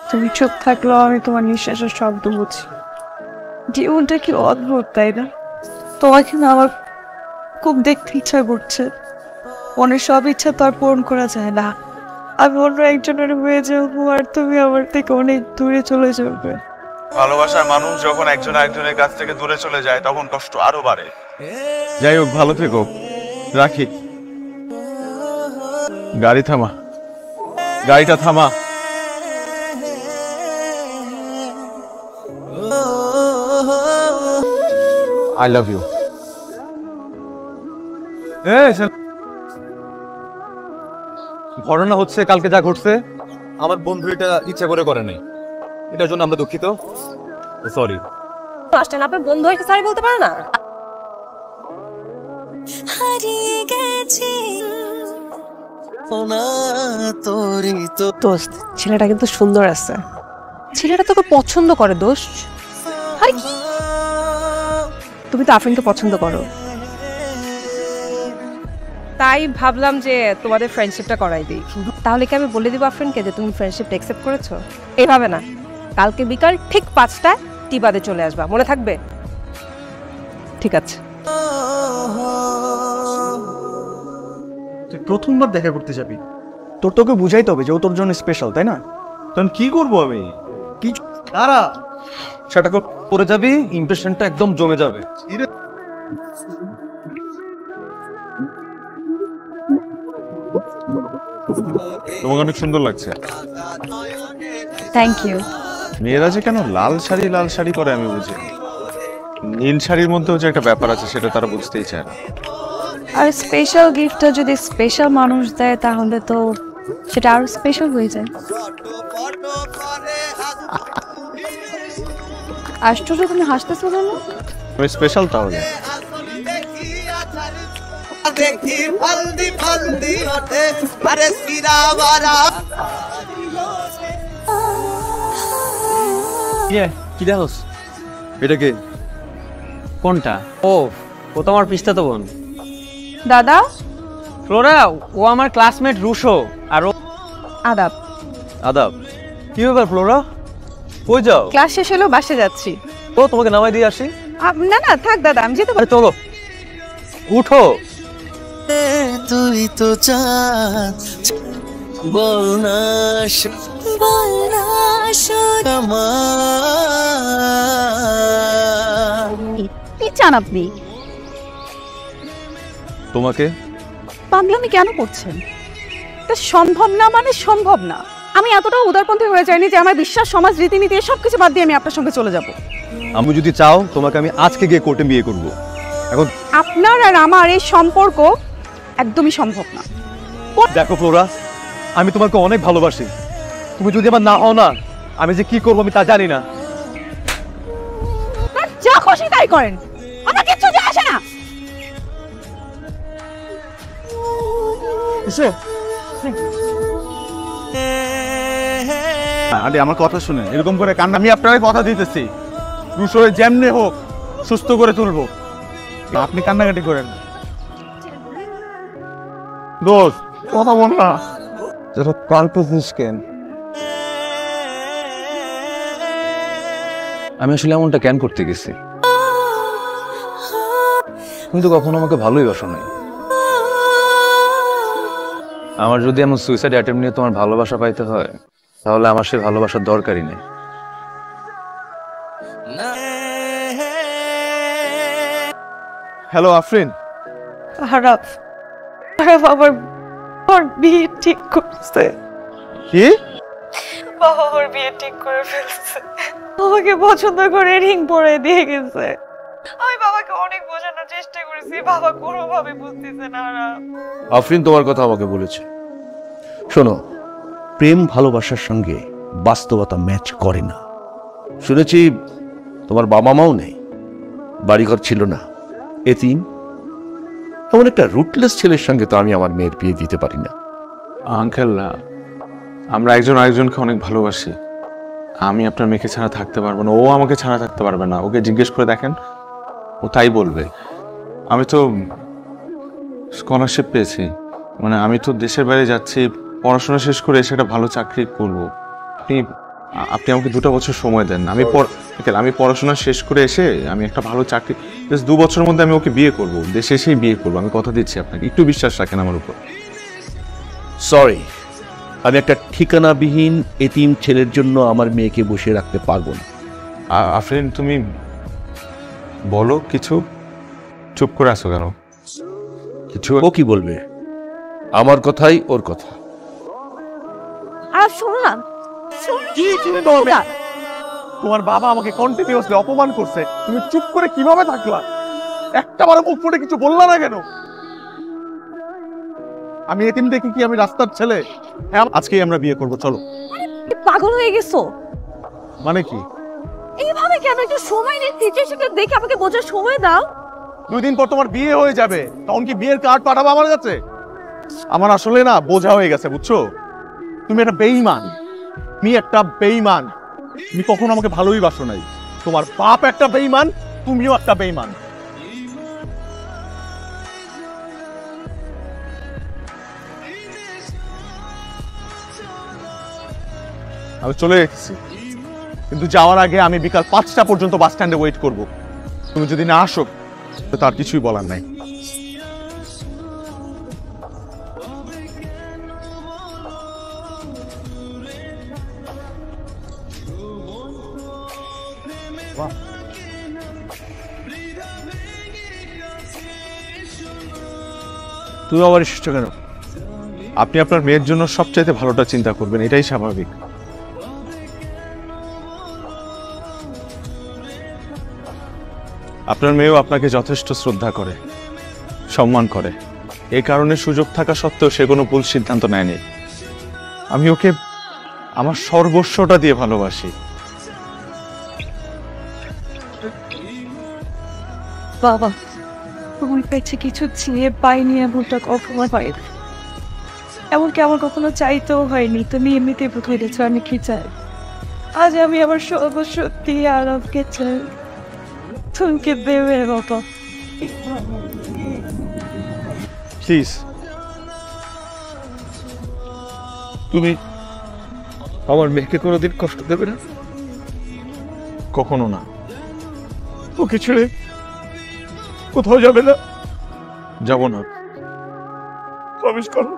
তুমি চুপ থাকলেও আমি তোমার নিঃশ্বাসের শব্দ বুঝি। জীবনটা কি অদ্ভুত, তাই না? তোমাকে না আমার খুব দেখতে ইচ্ছা করছে। মনের সব ইচ্ছা তো আর পূরণ করা যায় না। আমি অন্য একজনের হয়ে যাবো আর তুমি আমার থেকে অনেক দূরে চলে যাবে। ভালোবাসার মানুষ যখন একজন আরেকজনের কাছ থেকে দূরে চলে যায় তখন কষ্ট আরো বাড়ে। যাই হোক, ভালো থেকো, রাখি। গাড়ি থামা, গাড়িটা থামা। I love you. ঘটনা হচ্ছে কালকে যা ঘটছে, আমার বন্ধু এটা ইচ্ছা করে নাই। এটার জন্য আমরা দুঃখিত, সরি। আসছেন আপনার বন্ধু হয়ে সরি বলতে পারে না? দোস্ত, ছেলেটা কিন্তু সুন্দর আছে। ছেলেটা তোকে পছন্দ করে দোস্ত। আরে তুমি তো আফরিনকে পছন্দ করো, তাই ভাবলাম যে তোমাদের ফ্রেন্ডশিপটা করাই দিই। তাহলে কি আমি বলে দিব আফরিনকে যে তুমি ফ্রেন্ডশিপটা অ্যাকসেপ্ট করেছো? এভাবে না, কালকে বিকাল ঠিক 5টায় টিবাদে চলে আসবা, মনে থাকবে? ঠিক আছে। তুই প্রথমবার দেখা করতে যাবি, তোকে বুঝাইতে হবে যে ও তোর জন্য স্পেশাল, তাই না? তখন কি করবো আমি? কি দাঁড়া, সেটা করে যাবি, ইমপ্রেশনটা একদম জমে যাবে। তোমাকে অনেক সুন্দর লাগছে। Thank you. মেয়েরা যে কেন লাল শাড়ি পরে আমি বুঝি। নীল শাড়ির মধ্যেও যে একটা ব্যাপার আছে সেটা তারা বুঝতেই চায় না। আর স্পেশাল গিফটটা যদি স্পেশাল মানুষ দেয় তাহলে তো সেটা আরো স্পেশাল হয়ে যায়। আশ্চর্য, তুমি হাসতেছো কেন? তুমি স্পেশাল তাহলে। কি দেখোস? এটা কে? কোনটা? ও তো আমার পিস্তা তো বোন দাদা। ফ্লোরা, ও আমার ক্লাসমেট রুশো। আর ও আদাব। আদাব। কি ব্যাপার ফ্লোরা, কই যাও? ক্লাস শেষ হলো, বাসে যাচ্ছি। ও তোমাকে নামাই দিয়ে আসি। না না, থাক দাদা, আমি যেতে পারি। চলো, উঠো। তুই তো চাঁদ, বল না কি চান আপনি? তোমাকে। পাগলামি কেন করছেন? তা সম্ভব না মানে সম্ভব না। আমি এতটা উদারপন্থী হয়ে যাইনি যে আমার বিশ্বাস, সমাজ, রীতিনীতি সব কিছু বাদ দিয়ে আমি আপনার সঙ্গে চলে যাব। আমি যদি চাও তোমাকে আমি আজকে গিয়ে কোর্টে বিয়ে করব। এখন আপনার আর আমার এই সম্পর্ক একদমই সম্ভব না। দেখো ফ্লোরা, আমি তোমাকে অনেক ভালোবাসি। তুমি যদি আমার না হও না, আমি যে কি করবো আমি তা জানি না। যা খুশি তাই করেন, আমার কিচ্ছু যায় আসে না। আরে আমার কথা শুনে এরকম করে কান্না, আমি আপনাকে কথা দিতেছি রুশোরে যেমনি হোক সুস্থ করে তুলবো, আপনি কান্নাকাটি করেন। দোস্ত কথা বল না। যেটা কাঁদতেছিস কেন? আমি আসলে এমনটা কেন করতে গেছি? কিন্তু কখনো আমাকে ভালোই বাসো নাই। আমার যদি এমন সুইসাইড অ্যাটেম্প নিয়ে তোমার ভালোবাসা পাইতে হয়, তাহলে আমার সে ভালোবাসার দরকারই নেই। হ্যালো আফরিন। আরাফ বাবার বিয়ে ঠিক করছে। কি? বাবা ওর বিয়ে ঠিক করে ফেলছে, আমাকে পছন্দ করে রিং পরে দিয়ে গেছে। আমি বাবাকে অনেক বোঝানোর চেষ্টা করেছি, বাবা কোনোভাবে বুঝতেছে না। আফরিন তোমার কথা আমাকে বলেছে। শোনো, প্রেম ভালোবাসার সঙ্গে বাস্তবতা ম্যাচ করে না। শুনেছি তোমার বাবা মাও নেই, বাড়িঘর ছিল না, এতিম। এমন একটা রুটলেস ছেলের সঙ্গে তো আমি আমার মেয়ের বিয়ে দিতে পারি না। আঙ্কেল, আমরা একজন আরেকজনকে অনেক ভালোবাসি। আমি আপনার মেয়েকে ছাড়া থাকতে পারবো না, ও আমাকে ছাড়া থাকতে পারবে না। ওকে জিজ্ঞেস করে দেখেন, ও তাই বলবে। আমি তো স্কলারশিপ পেয়েছি, মানে আমি তো দেশের বাইরে যাচ্ছি, পড়াশোনা শেষ করে এসে একটা ভালো চাকরি করবো। আপনি আপনি আমাকে 2টা বছর সময় দেন। আমি পড়াশোনা শেষ করে এসে আমি একটা ভালো চাকরি, জাস্ট 2 বছরের মধ্যে আমি ওকে বিয়ে করব, দেশে এসেই বিয়ে করব, আমি কথা দিচ্ছি আপনাকে। একটু বিশ্বাস রাখেন আমার উপর। সরি, আমি একটা ঠিকানাবিহীন এতিম ছেলের জন্য আমার মেয়েকে বসিয়ে রাখতে পারবো না। আফরিন, তুমি বলো কিছু, চুপ করে আসো কেন? কিছু ও কি বলবে? আমার কথাই ওর কথা। আর শোনো না, কি তুমি বলবে? তোমার বাবা আমাকে কন্টিনিউয়াসলি অপমান করছে, তুমি চুপ করে কিভাবে থাকলা? একটা বার মুখ ফুটে কিছু বললা না কেন? আমি এতিম দেখি কি আমি রাস্তার ছেলে? হ্যাঁ, আজকেই আমরা বিয়ে করব, চলো। পাগল হয়ে গেছো? মানে কি? এইভাবে কেন? একটু সময় নিয়ে সিচুয়েশনটা দেখে আমাকে বোঝার সময় দাও। 2 দিন পর তোমার বিয়ে হয়ে যাবে, তখন কি বিয়ের কার্ড পাঠাবো আমার কাছে? আমার আসলে না বোঝা হয়ে গেছে, বুঝছো? তুমি একটা বেঈমান, তুমি একটা বেঈমান। তুমি কখনো আমাকে ভালোই বাসো নাই। তোমার বাপ একটা বেঈমান, তুমিও একটা বেঈমান। আমি চলে এসেছি, কিন্তু যাওয়ার আগে আমি বিকাল 5টা পর্যন্ত বাস স্ট্যান্ডে ওয়েট করব। তুমি যদি না আসো তো তার কিছুই বলার নাই। তুমি আবার এসেছো কেন? আপনি আপনার মেয়ের জন্য সবচাইতে ভালোটা চিন্তা করবেন, এটাই স্বাভাবিক। আপনার মেয়েও আপনাকে যথেষ্ট শ্রদ্ধা করে, সম্মান করে। এই কারণে সুযোগ থাকা সত্ত্বেও সে কোনো ভুল সিদ্ধান্ত নেয়নি। আমি ওকে আমার সর্বস্বটা দিয়ে ভালোবাসি। বাবা, তোমার কাছে কিছু চেয়ে পাইনি এমনটা কখনো হয় না। এমনকি আমার কখনো চাইতেও হয়নি। তুমি এমনিতে বুঝে দিচ্ছ আমি কি চাই। আজ আমি আমার সর্বস্ব দিয়ে আরবকে চাই। তুমি কি দেবে বাবা? প্লিজ, তুমি আমার মেয়েকে কোনোদিন কষ্ট দেবে না? কখনো না। ওকে ছেড়ে কোথাও যাবে না? যাব না। প্রমিস করো।